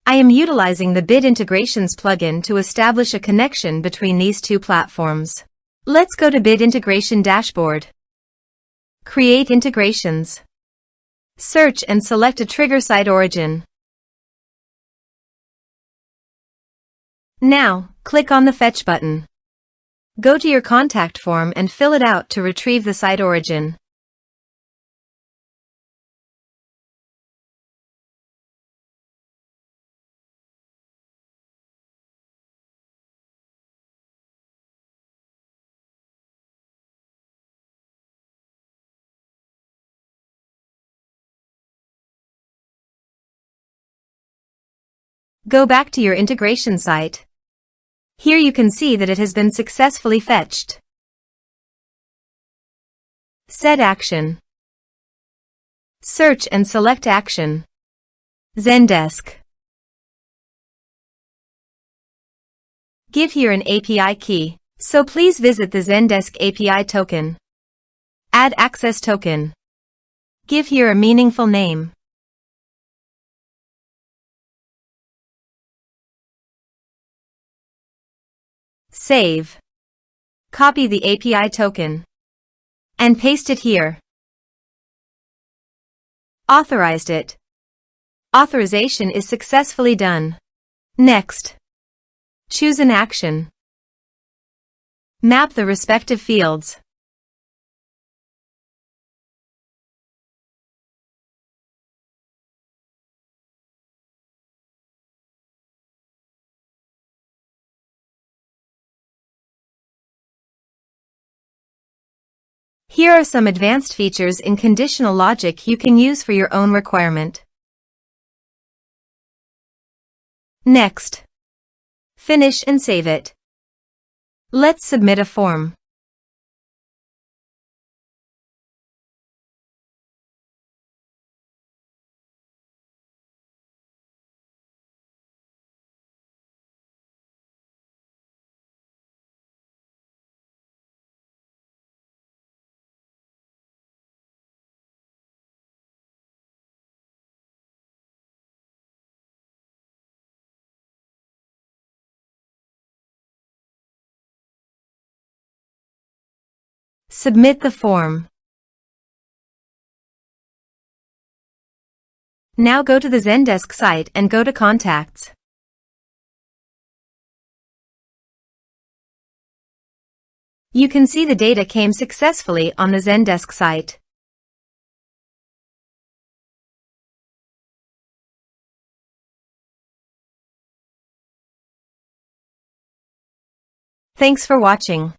I am utilizing the Bit Integrations plugin to establish a connection between these two platforms. Let's go to Bit Integration Dashboard. Create integrations. Search and select a trigger SiteOrigin. Now, click on the Fetch button. Go to your contact form and fill it out to retrieve the SiteOrigin. Go back to your integration site. Here you can see that it has been successfully fetched. Set action. Search and select action. Zendesk. Give here an API key, so please visit the Zendesk API token. Add access token. Give here a meaningful name. Save. Copy the API token and paste it here. Authorized it. Authorization is successfully done. Next, choose an action. Map the respective fields. Here are some advanced features in conditional logic you can use for your own requirement. Next, finish and save it. Let's submit a form. Submit the form. Now go to the Zendesk site and go to Contacts. You can see the data came successfully on the Zendesk site. Thanks for watching.